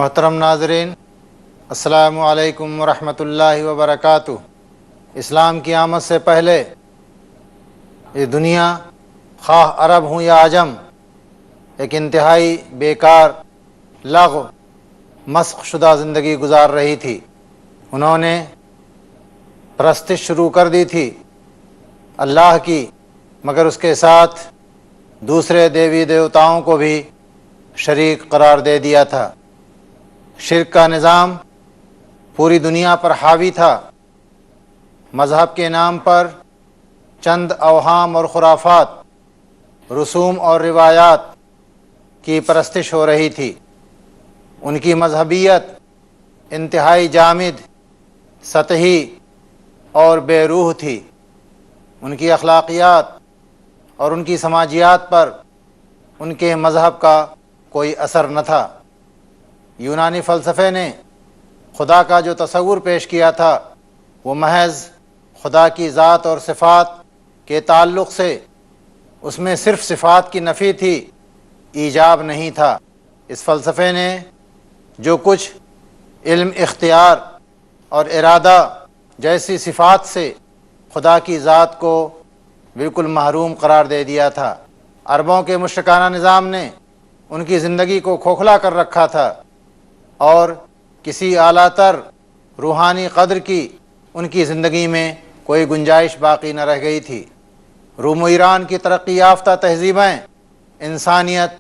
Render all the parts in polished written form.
محترم ناظرین، السلام علیکم ورحمۃ اللہ وبرکاتہ۔ اسلام کی آمد سے پہلے یہ دنیا، خواہ عرب ہوں یا عجم، ایک انتہائی بیکار، لغو، مسخ شدہ زندگی گزار رہی تھی۔ انہوں نے پرستش شروع کر دی تھی اللہ کی، مگر اس کے ساتھ دوسرے دیوی دیوتاؤں کو بھی شریک قرار دے دیا تھا۔ شرک کا نظام پوری دنیا پر حاوی تھا۔ مذہب کے نام پر چند اوہام اور خرافات، رسوم اور روایات کی پرستش ہو رہی تھی۔ ان کی مذہبیت انتہائی جامد، سطحی اور بے روح تھی۔ ان کی اخلاقیات اور ان کی سماجیات پر ان کے مذہب کا کوئی اثر نہ تھا۔ یونانی فلسفے نے خدا کا جو تصور پیش کیا تھا وہ محض خدا کی ذات اور صفات کے تعلق سے اس میں صرف صفات کی نفی تھی، ایجاب نہیں تھا۔ اس فلسفے نے جو کچھ علم، اختیار اور ارادہ جیسی صفات سے خدا کی ذات کو بالکل محروم قرار دے دیا تھا۔ عربوں کے مشرکانہ نظام نے ان کی زندگی کو کھوکھلا کر رکھا تھا اور کسی اعلیٰ تر روحانی قدر کی ان کی زندگی میں کوئی گنجائش باقی نہ رہ گئی تھی۔ روم و ایران کی ترقی یافتہ تہذیبیں انسانیت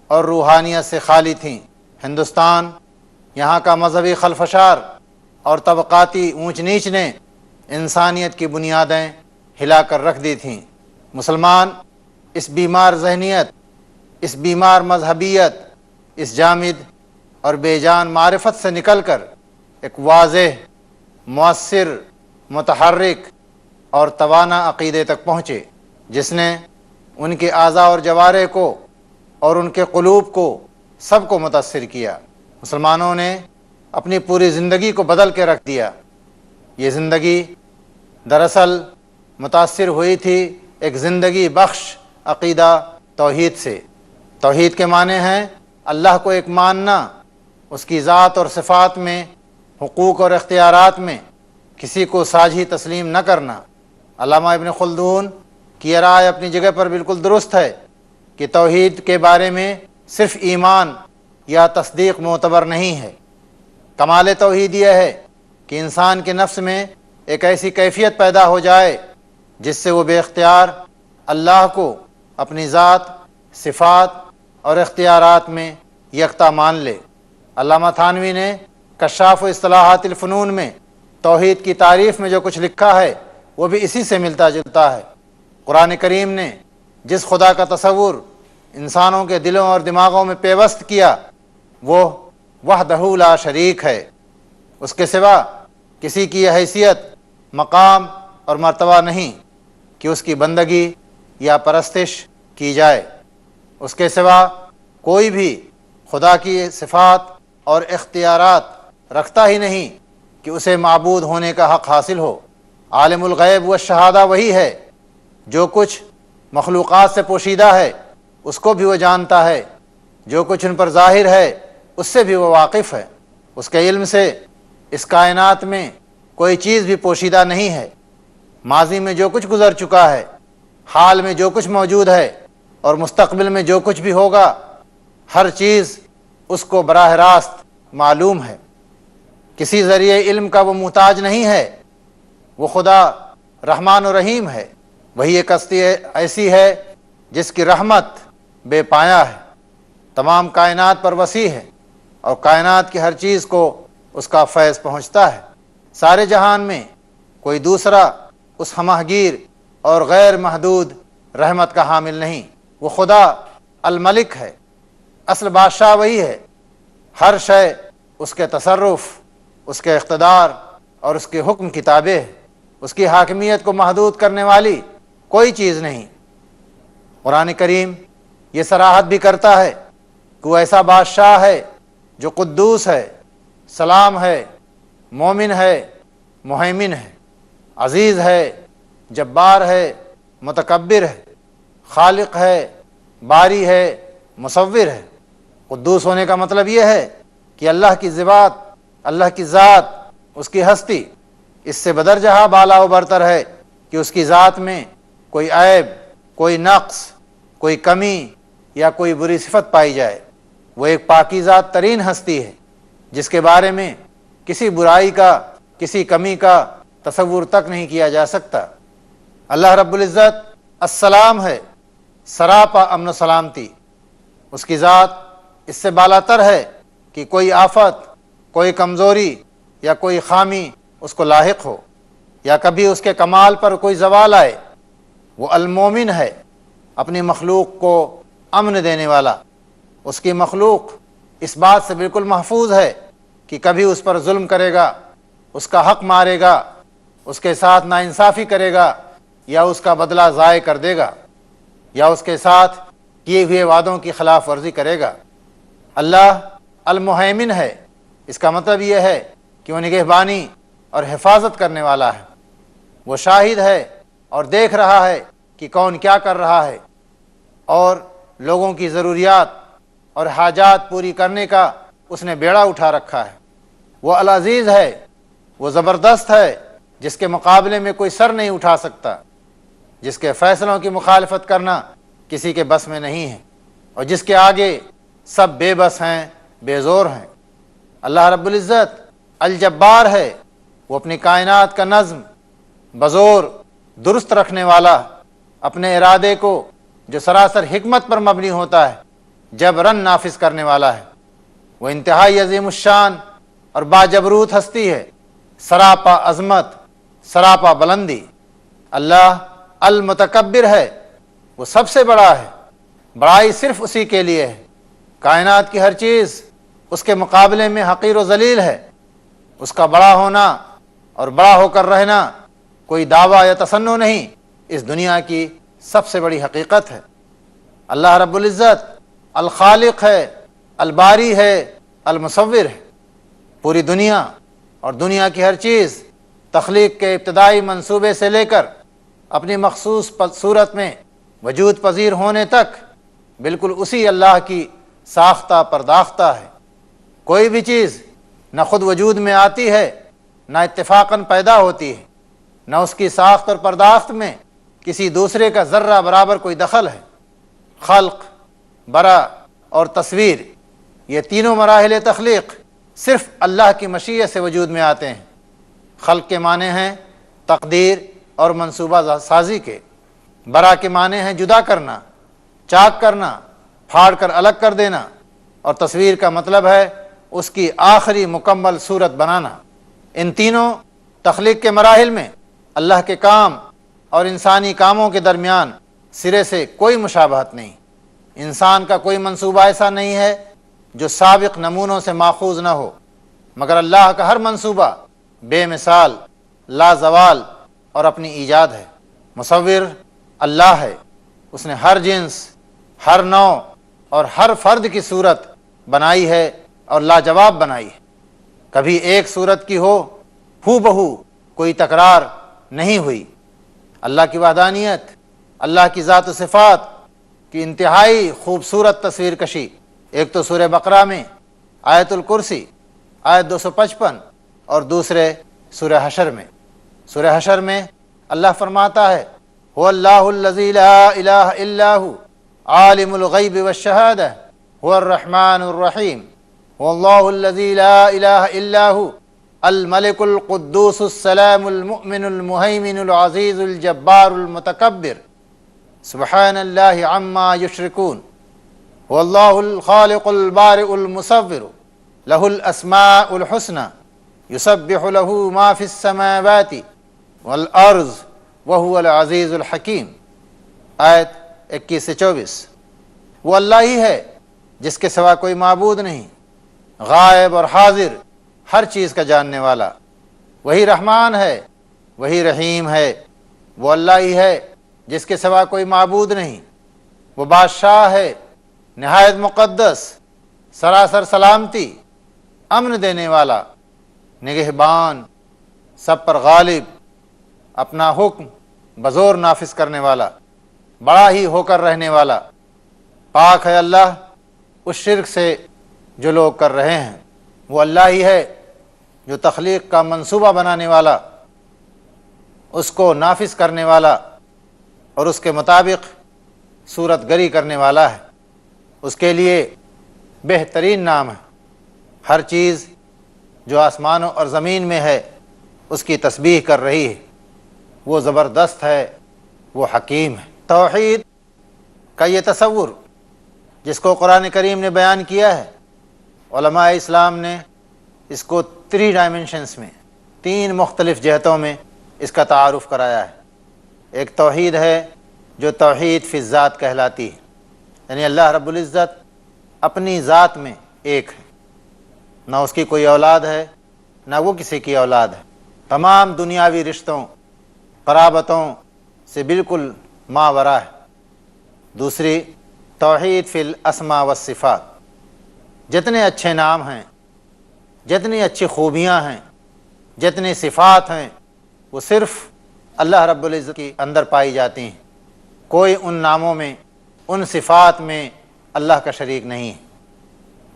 اور روحانیت سے خالی تھیں۔ ہندوستان، یہاں کا مذہبی خلفشار اور طبقاتی اونچ نیچ نے انسانیت کی بنیادیں ہلا کر رکھ دی تھیں۔ مسلمان اس بیمار ذہنیت، اس بیمار مذہبیت، اس جامد اور بے جان معرفت سے نکل کر ایک واضح، مؤثر، متحرک اور توانا عقیدے تک پہنچے، جس نے ان کے اعضاء اور جوارح کو اور ان کے قلوب کو سب کو متاثر کیا۔ مسلمانوں نے اپنی پوری زندگی کو بدل کے رکھ دیا۔ یہ زندگی دراصل متاثر ہوئی تھی ایک زندگی بخش عقیدہ توحید سے۔ توحید کے معنی ہیں اللہ کو ایک ماننا، اس کی ذات اور صفات میں، حقوق اور اختیارات میں کسی کو ساجھی تسلیم نہ کرنا۔ علامہ ابن خلدون کی یہ رائے اپنی جگہ پر بالکل درست ہے کہ توحید کے بارے میں صرف ایمان یا تصدیق معتبر نہیں ہے۔ کمال توحید یہ ہے کہ انسان کے نفس میں ایک ایسی کیفیت پیدا ہو جائے جس سے وہ بے اختیار اللہ کو اپنی ذات، صفات اور اختیارات میں یکتا مان لے۔ علامہ تھانوی نے کشاف و اصطلاحات الفنون میں توحید کی تعریف میں جو کچھ لکھا ہے وہ بھی اسی سے ملتا جلتا ہے۔ قرآن کریم نے جس خدا کا تصور انسانوں کے دلوں اور دماغوں میں پیوست کیا وہ وحدہ لا شریک ہے۔ اس کے سوا کسی کی یہ حیثیت، مقام اور مرتبہ نہیں کہ اس کی بندگی یا پرستش کی جائے۔ اس کے سوا کوئی بھی خدا کی صفات اور اختیارات رکھتا ہی نہیں کہ اسے معبود ہونے کا حق حاصل ہو۔ عالم الغیب والشہادہ وہی ہے، جو کچھ مخلوقات سے پوشیدہ ہے اس کو بھی وہ جانتا ہے، جو کچھ ان پر ظاہر ہے اس سے بھی وہ واقف ہے۔ اس کے علم سے اس کائنات میں کوئی چیز بھی پوشیدہ نہیں ہے۔ ماضی میں جو کچھ گزر چکا ہے، حال میں جو کچھ موجود ہے اور مستقبل میں جو کچھ بھی ہوگا، ہر چیز اس کو براہ راست معلوم ہے۔ کسی ذریعے علم کا وہ محتاج نہیں ہے۔ وہ خدا رحمان و رحیم ہے۔ وہی ایک ہستی ایسی ہے جس کی رحمت بے پایہ ہے، تمام کائنات پر وسیع ہے اور کائنات کی ہر چیز کو اس کا فیض پہنچتا ہے۔ سارے جہان میں کوئی دوسرا اس ہمہ گیر اور غیر محدود رحمت کا حامل نہیں۔ وہ خدا الملک ہے، اصل بادشاہ وہی ہے۔ ہر شے اس کے تصرف، اس کے اقتدار اور اس کے حکم کی تابع ہے۔ اس کی حاکمیت کو محدود کرنے والی کوئی چیز نہیں۔ قرآن کریم یہ صراحت بھی کرتا ہے کہ وہ ایسا بادشاہ ہے جو قدوس ہے، سلام ہے، مومن ہے، مہیمن ہے، عزیز ہے، جبار ہے، متکبر ہے، خالق ہے، باری ہے، مصور ہے۔ قدوس ہونے کا مطلب یہ ہے کہ اللہ کی ذات، اللہ کی ذات، اس کی ہستی اس سے بدرجہ بالا و برتر ہے کہ اس کی ذات میں کوئی عیب، کوئی نقص، کوئی کمی یا کوئی بری صفت پائی جائے۔ وہ ایک پاکیزہ ترین ہستی ہے جس کے بارے میں کسی برائی کا، کسی کمی کا تصور تک نہیں کیا جا سکتا۔ اللہ رب العزت السلام ہے، سراپا امن و سلامتی۔ اس کی ذات اس سے بالاتر ہے کہ کوئی آفت، کوئی کمزوری یا کوئی خامی اس کو لاحق ہو، یا کبھی اس کے کمال پر کوئی زوال آئے۔ وہ المومن ہے، اپنی مخلوق کو امن دینے والا۔ اس کی مخلوق اس بات سے بالکل محفوظ ہے کہ کبھی اس پر ظلم کرے گا، اس کا حق مارے گا، اس کے ساتھ ناانصافی کرے گا، یا اس کا بدلہ ضائع کر دے گا، یا اس کے ساتھ کیے ہوئے وعدوں کی خلاف ورزی کرے گا۔ اللہ المہیمن ہے، اس کا مطلب یہ ہے کہ وہ نگہبانی اور حفاظت کرنے والا ہے۔ وہ شاہد ہے اور دیکھ رہا ہے کہ کون کیا کر رہا ہے، اور لوگوں کی ضروریات اور حاجات پوری کرنے کا اس نے بیڑا اٹھا رکھا ہے۔ وہ العزیز ہے، وہ زبردست ہے جس کے مقابلے میں کوئی سر نہیں اٹھا سکتا، جس کے فیصلوں کی مخالفت کرنا کسی کے بس میں نہیں ہے، اور جس کے آگے سب بے بس ہیں، بے زور ہیں۔ اللہ رب العزت الجبار ہے، وہ اپنی کائنات کا نظم بزور درست رکھنے والا، اپنے ارادے کو جو سراسر حکمت پر مبنی ہوتا ہے جبراً نافذ کرنے والا ہے۔ وہ انتہائی عظیم الشان اور باجبروت ہستی ہے، سراپا عظمت، سراپا بلندی۔ اللہ المتکبر ہے، وہ سب سے بڑا ہے، بڑائی صرف اسی کے لیے ہے۔ کائنات کی ہر چیز اس کے مقابلے میں حقیر و ذلیل ہے۔ اس کا بڑا ہونا اور بڑا ہو کر رہنا کوئی دعویٰ یا تصنع نہیں، اس دنیا کی سب سے بڑی حقیقت ہے۔ اللہ رب العزت الخالق ہے، الباری ہے، المصور ہے۔ پوری دنیا اور دنیا کی ہر چیز تخلیق کے ابتدائی منصوبے سے لے کر اپنی مخصوص صورت میں وجود پذیر ہونے تک بالکل اسی اللہ کی ساختہ پرداختہ ہے۔ کوئی بھی چیز نہ خود وجود میں آتی ہے، نہ اتفاقاً پیدا ہوتی ہے، نہ اس کی ساخت اور پرداخت میں کسی دوسرے کا ذرہ برابر کوئی دخل ہے۔ خلق، برا اور تصویر، یہ تینوں مراحل تخلیق صرف اللہ کی مشیت سے وجود میں آتے ہیں۔ خلق کے معنی ہیں تقدیر اور منصوبہ سازی کے، برا کے معنی ہیں جدا کرنا، چاک کرنا، پھاڑ کر الگ کر دینا، اور تصویر کا مطلب ہے اس کی آخری مکمل صورت بنانا۔ ان تینوں تخلیق کے مراحل میں اللہ کے کام اور انسانی کاموں کے درمیان سرے سے کوئی مشابہت نہیں۔ انسان کا کوئی منصوبہ ایسا نہیں ہے جو سابق نمونوں سے ماخوذ نہ ہو، مگر اللہ کا ہر منصوبہ بے مثال، لازوال اور اپنی ایجاد ہے۔ مصور اللہ ہے، اس نے ہر جنس، ہر نوع اور ہر فرد کی صورت بنائی ہے اور لاجواب بنائی ہے۔ کبھی ایک صورت کی ہو بہو کوئی تکرار نہیں ہوئی۔ اللہ کی وحدانیت، اللہ کی ذات و صفات کی انتہائی خوبصورت تصویر کشی ایک تو سورہ بقرہ میں آیت الکرسی آیت 255 اور دوسرے سورہ حشر میں۔ سورہ حشر میں اللہ فرماتا ہے هو اللہ الذی لا الہ الا هو عالم الغیب والشہادہ هو الرحمن الرحیم هو اللہ الذی لا الہ الا هو الملک القدوس السلام المؤمن المہیمن العزیز الجبار المتکبر سبحان اللہ عما یشرکون هو اللہ الخالق البارئ المصور له الاسماء الحسنى یسبح له ما فی السماوات والارض وهو العزیز الحکیم۔ آیت 21 سے 24۔ وہ اللہ ہی ہے جس کے سوا کوئی معبود نہیں، غائب اور حاضر ہر چیز کا جاننے والا۔ وہی رحمان ہے، وہی رحیم ہے۔ وہ اللہ ہی ہے جس کے سوا کوئی معبود نہیں۔ وہ بادشاہ ہے، نہایت مقدس، سراسر سلامتی، امن دینے والا، نگہبان، سب پر غالب، اپنا حکم بزور نافذ کرنے والا، بڑا ہی ہو کر رہنے والا۔ پاک ہے اللہ اس شرک سے جو لوگ کر رہے ہیں۔ وہ اللہ ہی ہے جو تخلیق کا منصوبہ بنانے والا، اس کو نافذ کرنے والا اور اس کے مطابق صورت گری کرنے والا ہے۔ اس کے لیے بہترین نام ہے۔ ہر چیز جو آسمانوں اور زمین میں ہے اس کی تسبیح کر رہی ہے۔ وہ زبردست ہے، وہ حکیم ہے۔ توحید کا یہ تصور جس کو قرآن کریم نے بیان کیا ہے، علماء اسلام نے اس کو 3 ڈائمنشنز میں، 3 مختلف جہتوں میں اس کا تعارف کرایا ہے۔ ایک توحید ہے جو توحید فی الذات کہلاتی ہے، یعنی اللہ رب العزت اپنی ذات میں ایک ہے، نہ اس کی کوئی اولاد ہے نہ وہ کسی کی اولاد ہے، تمام دنیاوی رشتوں قرابتوں سے بالکل ماوراء ہے۔ دوسری توحید فی الاسماء والصفات، جتنے اچھے نام ہیں، جتنی اچھی خوبیاں ہیں، جتنی صفات ہیں، وہ صرف اللہ رب العزت کے اندر پائی جاتی ہیں۔ کوئی ان ناموں میں، ان صفات میں اللہ کا شریک نہیں ہے۔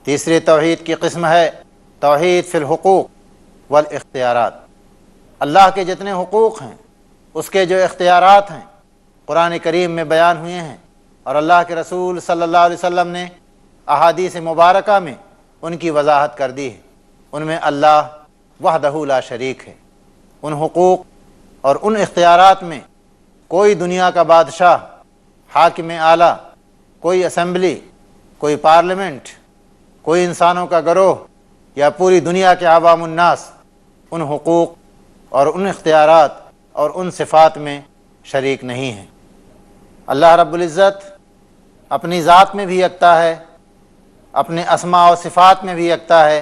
تیسری توحید کی قسم ہے توحید فی الحقوق والاختیارات۔ اللہ کے جتنے حقوق ہیں، اس کے جو اختیارات ہیں، قرآن کریم میں بیان ہوئے ہیں، اور اللہ کے رسول صلی اللہ علیہ وسلم نے احادیث مبارکہ میں ان کی وضاحت کر دی ہے۔ ان میں اللہ وحدہ لا شریک ہے۔ ان حقوق اور ان اختیارات میں کوئی دنیا کا بادشاہ، حاکم اعلیٰ، کوئی اسمبلی، کوئی پارلیمنٹ، کوئی انسانوں کا گروہ یا پوری دنیا کے عوام الناس ان حقوق اور ان اختیارات اور ان صفات میں شریک نہیں ہیں۔ اللہ رب العزت اپنی ذات میں بھی یکتا ہے، اپنے اسماء و صفات میں بھی یکتا ہے،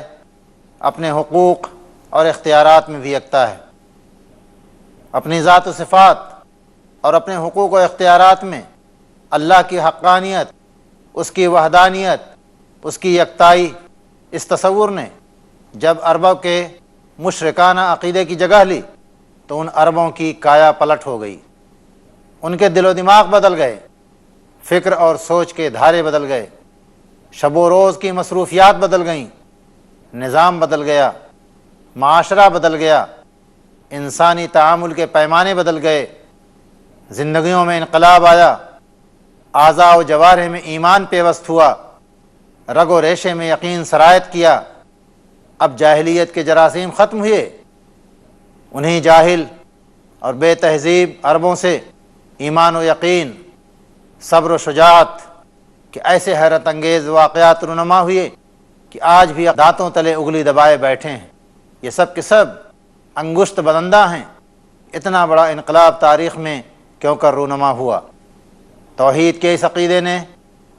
اپنے حقوق اور اختیارات میں بھی یکتا ہے۔ اپنی ذات و صفات اور اپنے حقوق و اختیارات میں اللہ کی حقانیت، اس کی وحدانیت، اس کی یکتائی، اس تصور نے جب عربوں کے مشرکانہ عقیدے کی جگہ لی تو ان عربوں کی کایا پلٹ ہو گئی، ان کے دل و دماغ بدل گئے، فکر اور سوچ کے دھارے بدل گئے، شب و روز کی مصروفیات بدل گئیں، نظام بدل گیا، معاشرہ بدل گیا، انسانی تعامل کے پیمانے بدل گئے، زندگیوں میں انقلاب آیا، اعضاء و جوارح میں ایمان پیوست ہوا، رگ و ریشے میں یقین سرایت کیا۔ اب جاہلیت کے جراثیم ختم ہوئے، انہیں جاہل اور بے تہذیب عربوں سے ایمان و یقین، صبر و شجاعت کے ایسے حیرت انگیز واقعات رونما ہوئے کہ آج بھی دانتوں تلے اگلی دبائے بیٹھے ہیں۔ یہ سب کے سب انگشت بدندہ ہیں۔ اتنا بڑا انقلاب تاریخ میں کیوں کر رونما ہوا؟ توحید کے اس عقیدے نے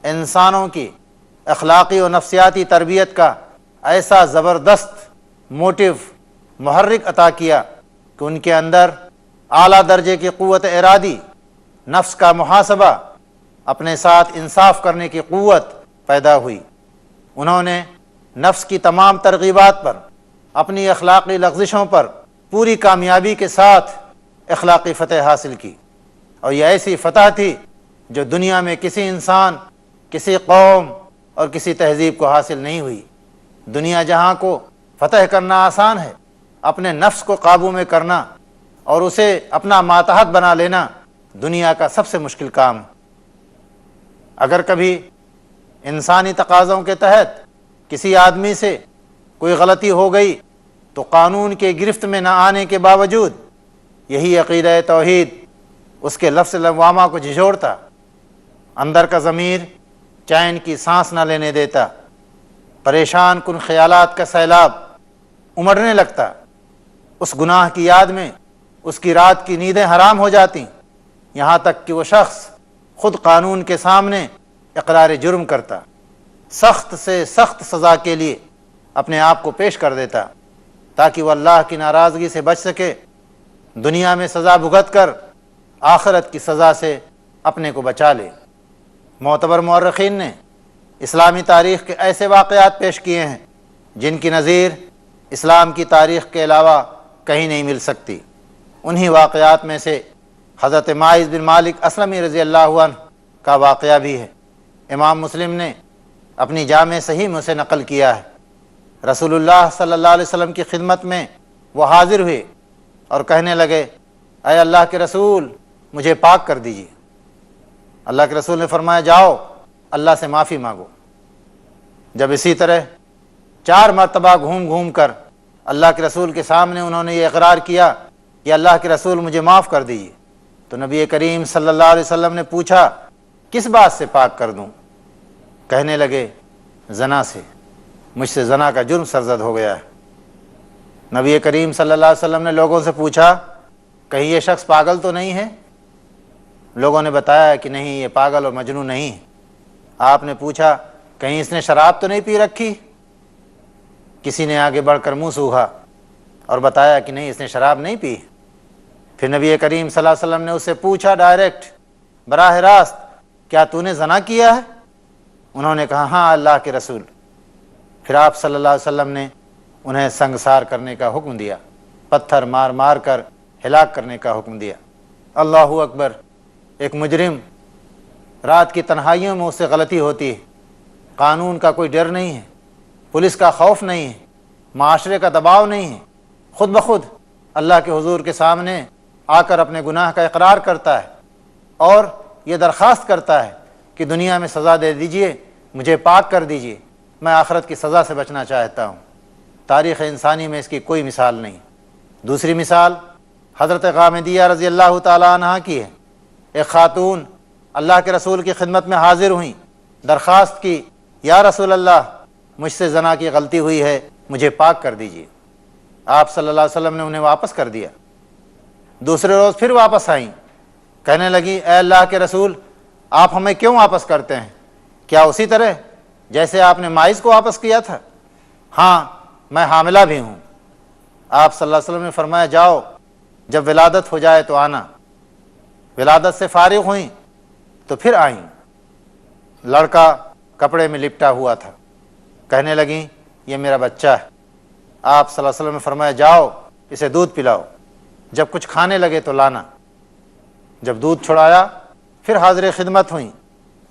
انسانوں کی اخلاقی و نفسیاتی تربیت کا ایسا زبردست موٹیو، محرک عطا کیا کہ ان کے اندر اعلیٰ درجے کی قوت ارادی، نفس کا محاسبہ، اپنے ساتھ انصاف کرنے کی قوت پیدا ہوئی۔ انہوں نے نفس کی تمام ترغیبات پر، اپنی اخلاقی لغزشوں پر پوری کامیابی کے ساتھ اخلاقی فتح حاصل کی، اور یہ ایسی فتح تھی جو دنیا میں کسی انسان، کسی قوم اور کسی تہذیب کو حاصل نہیں ہوئی۔ دنیا جہاں کو فتح کرنا آسان ہے، اپنے نفس کو قابو میں کرنا اور اسے اپنا ماتحت بنا لینا دنیا کا سب سے مشکل کام ہے۔ اگر کبھی انسانی تقاضوں کے تحت کسی آدمی سے کوئی غلطی ہو گئی تو قانون کے گرفت میں نہ آنے کے باوجود یہی عقیدہ توحید اس کے لفظ لوامہ کو جھنجھوڑتا، اندر کا ضمیر چین کی سانس نہ لینے دیتا، پریشان کن خیالات کا سیلاب امڑنے لگتا، اس گناہ کی یاد میں اس کی رات کی نیندیں حرام ہو جاتی، یہاں تک کہ وہ شخص خود قانون کے سامنے اقرار جرم کرتا، سخت سے سخت سزا کے لیے اپنے آپ کو پیش کر دیتا تاکہ وہ اللہ کی ناراضگی سے بچ سکے، دنیا میں سزا بھگت کر آخرت کی سزا سے اپنے کو بچا لے۔ معتبر مورخین نے اسلامی تاریخ کے ایسے واقعات پیش کیے ہیں جن کی نظیر اسلام کی تاریخ کے علاوہ کہیں نہیں مل سکتی۔ انہی واقعات میں سے حضرت ماعز بن مالک اسلمی رضی اللہ عنہ کا واقعہ بھی ہے۔ امام مسلم نے اپنی جامع صحیح میں اسے نقل کیا ہے۔ رسول اللہ صلی اللہ علیہ وسلم کی خدمت میں وہ حاضر ہوئے اور کہنے لگے اے اللہ کے رسول مجھے پاک کر دیجیے۔ اللہ کے رسول نے فرمایا جاؤ اللہ سے معافی مانگو۔ جب اسی طرح 4 مرتبہ گھوم گھوم کر اللہ کے رسول کے سامنے انہوں نے یہ اقرار کیا کہ اللہ کے رسول مجھے معاف کر دیجیے، تو نبی کریم صلی اللہ علیہ وسلم نے پوچھا کس بات سے پاک کر دوں؟ کہنے لگے زنا سے، مجھ سے زنا کا جرم سرزد ہو گیا ہے۔ نبی کریم صلی اللہ علیہ وسلم نے لوگوں سے پوچھا کہیں یہ شخص پاگل تو نہیں ہے؟ لوگوں نے بتایا کہ نہیں، یہ پاگل اور مجنون نہیں ہے۔ آپ نے پوچھا کہیں اس نے شراب تو نہیں پی رکھی؟ کسی نے آگے بڑھ کر منہ سوکھا اور بتایا کہ نہیں، اس نے شراب نہیں پی۔ پھر نبی کریم صلی اللہ علیہ وسلم نے اس سے پوچھا ڈائریکٹ، براہ راست، کیا تو نے زنا کیا ہے؟ انہوں نے کہا ہاں اللہ کے رسول۔ پھر آپ صلی اللہ علیہ وسلم نے انہیں سنگسار کرنے کا حکم دیا، پتھر مار مار کر ہلاک کرنے کا حکم دیا۔ اللہ اکبر! ایک مجرم، رات کی تنہائیوں میں اس سے غلطی ہوتی ہے، قانون کا کوئی ڈر نہیں ہے، پولیس کا خوف نہیں ہے، معاشرے کا دباؤ نہیں ہے، خود بخود اللہ کے حضور کے سامنے آ کر اپنے گناہ کا اقرار کرتا ہے اور یہ درخواست کرتا ہے کہ دنیا میں سزا دے دیجئے، مجھے پاک کر دیجئے، میں آخرت کی سزا سے بچنا چاہتا ہوں۔ تاریخ انسانی میں اس کی کوئی مثال نہیں۔ دوسری مثال حضرت غامدیہ رضی اللہ تعالی عنہ کی ہے۔ ایک خاتون اللہ کے رسول کی خدمت میں حاضر ہوئیں، درخواست کی یا رسول اللہ مجھ سے زنا کی غلطی ہوئی ہے، مجھے پاک کر دیجئے۔ آپ صلی اللہ علیہ وسلم نے انہیں واپس کر دیا۔ دوسرے روز پھر واپس آئیں، کہنے لگی اے اللہ کے رسول آپ ہمیں کیوں واپس کرتے ہیں؟ کیا اسی طرح جیسے آپ نے ماعز کو واپس کیا تھا؟ ہاں میں حاملہ بھی ہوں۔ آپ صلی اللہ علیہ وسلم نے فرمایا جاؤ جب ولادت ہو جائے تو آنا۔ ولادت سے فارغ ہوئیں تو پھر آئیں، لڑکا کپڑے میں لپٹا ہوا تھا، کہنے لگیں یہ میرا بچہ ہے۔ آپ صلی اللہ علیہ وسلم نے فرمایا جاؤ اسے دودھ پلاؤ، جب کچھ کھانے لگے تو لانا۔ جب دودھ چھڑایا پھر حاضر خدمت ہوئیں،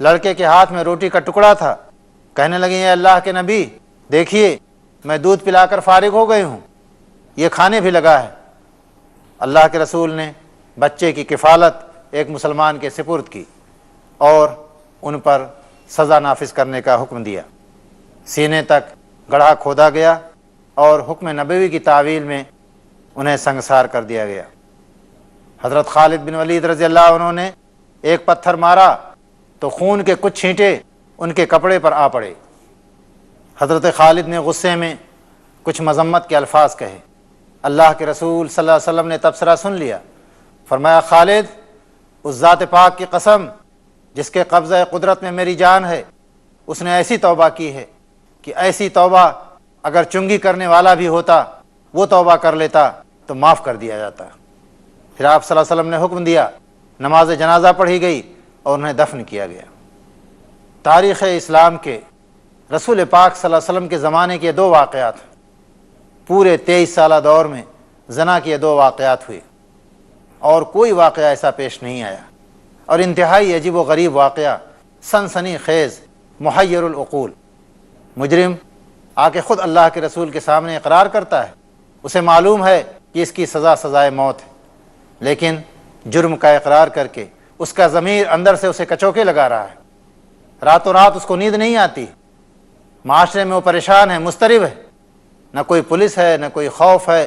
لڑکے کے ہاتھ میں روٹی کا ٹکڑا تھا، کہنے لگیں اے اللہ کے نبی دیکھیے میں دودھ پلا کر فارغ ہو گئی ہوں، یہ کھانے بھی لگا ہے۔ اللہ کے رسول نے بچے کی کفالت ایک مسلمان کے سپرد کی اور ان پر سزا نافذ کرنے کا حکم دیا۔ سینے تک گڑھا کھودا گیا اور حکم نبوی کی تعویل میں انہیں سنگسار کر دیا گیا۔ حضرت خالد بن ولید رضی اللہ عنہ نے ایک پتھر مارا تو خون کے کچھ چھینٹے ان کے کپڑے پر آ پڑے۔ حضرت خالد نے غصے میں کچھ مذمت کے الفاظ کہے، اللہ کے رسول صلی اللہ علیہ وسلم نے تبصرہ سن لیا، فرمایا خالد اس ذات پاک کی قسم جس کے قبضہ قدرت میں میری جان ہے، اس نے ایسی توبہ کی ہے کہ ایسی توبہ اگر چنگی کرنے والا بھی ہوتا وہ توبہ کر لیتا تو معاف کر دیا جاتا۔ پھر آپ صلی اللہ علیہ وسلم نے حکم دیا، نماز جنازہ پڑھی گئی اور انہیں دفن کیا گیا۔ تاریخ اسلام کے رسول پاک صلی اللہ علیہ وسلم کے زمانے کے 2 واقعات، پورے 23 سالہ دور میں زنا کے 2 واقعات ہوئے اور کوئی واقعہ ایسا پیش نہیں آیا، اور انتہائی عجیب و غریب واقعہ، سنسنی خیز، محیر العقول۔ مجرم آ کے خود اللہ کے رسول کے سامنے اقرار کرتا ہے، اسے معلوم ہے کہ اس کی سزا سزائے موت ہے، لیکن جرم کا اقرار کر کے اس کا ضمیر اندر سے اسے کچوکے لگا رہا ہے، راتوں رات اس کو نیند نہیں آتی، معاشرے میں وہ پریشان ہے، مضطرب ہے، نہ کوئی پولیس ہے، نہ کوئی خوف ہے،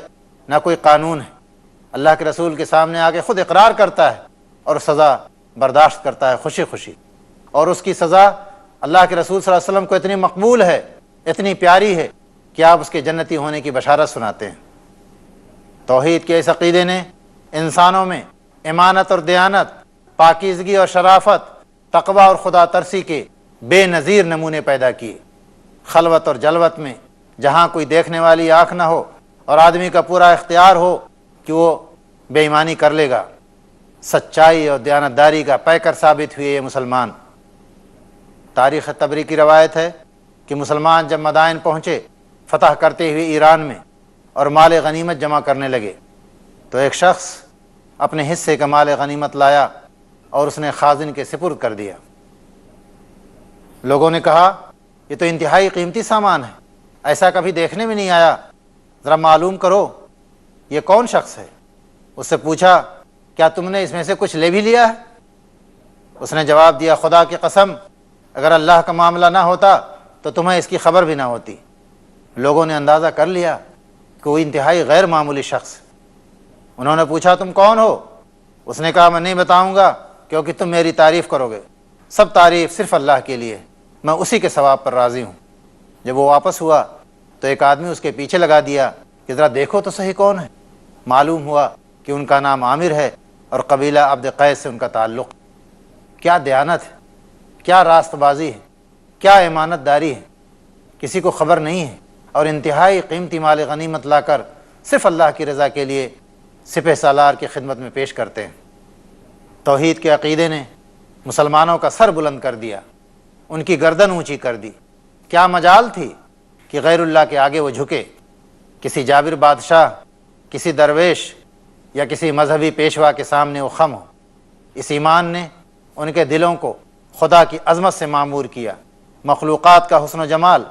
نہ کوئی قانون ہے۔ اللہ کے رسول کے سامنے آ کے خود اقرار کرتا ہے اور سزا برداشت کرتا ہے خوشی خوشی، اور اس کی سزا اللہ کے رسول صلی اللہ علیہ وسلم کو اتنی مقبول ہے، اتنی پیاری ہے کہ آپ اس کے جنتی ہونے کی بشارت سناتے ہیں۔ توحید کے اس عقیدے نے انسانوں میں امانت اور دیانت، پاکیزگی اور شرافت، تقوی اور خدا ترسی کے بے نظیر نمونے پیدا کیے۔ خلوت اور جلوت میں جہاں کوئی دیکھنے والی آنکھ نہ ہو اور آدمی کا پورا اختیار ہو کہ وہ بے ایمانی کر لے گا، سچائی اور دیانتداری کا پیکر ثابت ہوئے یہ مسلمان۔ تاریخ طبری کی روایت ہے کہ مسلمان جب مدائن پہنچے فتح کرتے ہوئے ایران میں اور مال غنیمت جمع کرنے لگے تو ایک شخص اپنے حصے کا مال غنیمت لایا اور اس نے خازن کے سپرد کر دیا۔ لوگوں نے کہا یہ تو انتہائی قیمتی سامان ہے، ایسا کبھی دیکھنے میں نہیں آیا، ذرا معلوم کرو یہ کون شخص ہے۔ اس سے پوچھا کیا تم نے اس میں سے کچھ لے بھی لیا ہے؟ اس نے جواب دیا خدا کی قسم اگر اللہ کا معاملہ نہ ہوتا تو تمہیں اس کی خبر بھی نہ ہوتی۔ لوگوں نے اندازہ کر لیا کہ وہ انتہائی غیر معمولی شخص۔ انہوں نے پوچھا تم کون ہو؟ اس نے کہا میں نہیں بتاؤں گا کیونکہ تم میری تعریف کرو گے، سب تعریف صرف اللہ کے لیے، میں اسی کے ثواب پر راضی ہوں۔ جب وہ واپس ہوا تو ایک آدمی اس کے پیچھے لگا دیا کہ ذرا دیکھو تو صحیح کون ہے۔ معلوم ہوا کہ ان کا نام عامر ہے اور قبیلہ عبد قیس سے ان کا تعلق۔ کیا دیانت ہے، کیا راست بازی ہے، کیا امانت داری ہے، کسی کو خبر نہیں ہے اور انتہائی قیمتی مال غنیمت لا کر صرف اللہ کی رضا کے لیے سپہ سالار کی خدمت میں پیش کرتے ہیں۔ توحید کے عقیدے نے مسلمانوں کا سر بلند کر دیا، ان کی گردن اونچی کر دی۔ کیا مجال تھی کہ غیر اللہ کے آگے وہ جھکے، کسی جابر بادشاہ، کسی درویش یا کسی مذہبی پیشوا کے سامنے وہ خم ہو۔ اس ایمان نے ان کے دلوں کو خدا کی عظمت سے معمور کیا۔ مخلوقات کا حسن و جمال،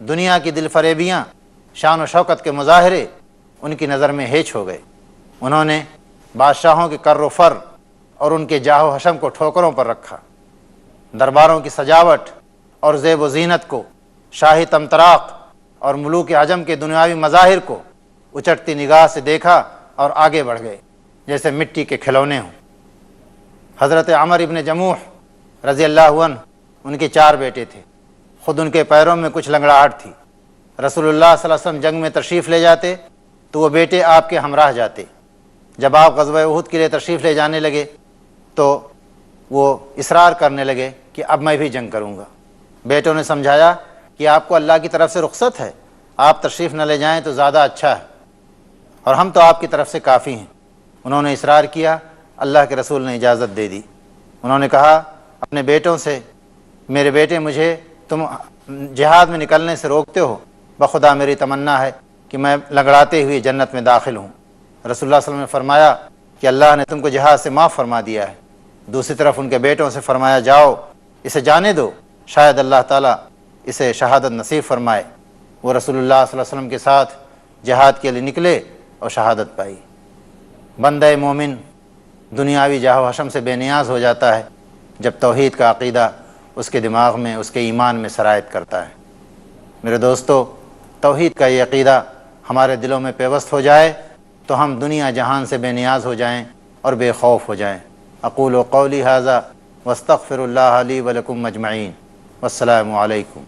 دنیا کی دل فریبیاں، شان و شوکت کے مظاہرے ان کی نظر میں ہیچ ہو گئے۔ انہوں نے بادشاہوں کے کر و فر اور ان کے جاہ و حشم کو ٹھوکروں پر رکھا، درباروں کی سجاوٹ اور زیب و زینت کو، شاہی تمطراق اور ملوک عجم کے دنیاوی مظاہر کو اچٹتی نگاہ سے دیکھا اور آگے بڑھ گئے جیسے مٹی کے کھلونے ہوں۔ حضرت عمر ابن جموح رضی اللہ عنہ، ان کے 4 بیٹے تھے، خود ان کے پیروں میں کچھ لنگڑاہٹ تھی۔ رسول اللہ صلی اللہ علیہ وسلم جنگ میں تشریف لے جاتے تو وہ بیٹے آپ کے ہمراہ جاتے۔ جب آپ غزوہ احد کے لیے تشریف لے جانے لگے تو وہ اصرار کرنے لگے کہ اب میں بھی جنگ کروں گا۔ بیٹوں نے سمجھایا کہ آپ کو اللہ کی طرف سے رخصت ہے، آپ تشریف نہ لے جائیں تو زیادہ اچھا ہے، اور ہم تو آپ کی طرف سے کافی ہیں۔ انہوں نے اصرار کیا، اللہ کے رسول نے اجازت دے دی۔ انہوں نے کہا اپنے بیٹوں سے میرے بیٹے مجھے تم جہاد میں نکلنے سے روکتے ہو، بخدا میری تمنا ہے کہ میں لنگڑاتے ہوئے جنت میں داخل ہوں۔ رسول اللہ صلی اللہ علیہ وسلم نے فرمایا کہ اللہ نے تم کو جہاد سے معاف فرما دیا ہے۔ دوسری طرف ان کے بیٹوں سے فرمایا جاؤ اسے جانے دو، شاید اللہ تعالیٰ اسے شہادت نصیب فرمائے۔ وہ رسول اللہ صلی اللہ علیہ وسلم کے ساتھ جہاد کے لیے نکلے اور شہادت پائی۔ بندہ مومن دنیاوی جاہ و حشم سے بے نیاز ہو جاتا ہے جب توحید کا عقیدہ اس کے دماغ میں، اس کے ایمان میں سرایت کرتا ہے۔ میرے دوستو، توحید کا یہ عقیدہ ہمارے دلوں میں پیوست ہو جائے تو ہم دنیا جہان سے بے نیاز ہو جائیں اور بے خوف ہو جائیں۔ اقول قولی ھذا واستغفر اللہ لی ولکم اجمعین، والسلام علیکم۔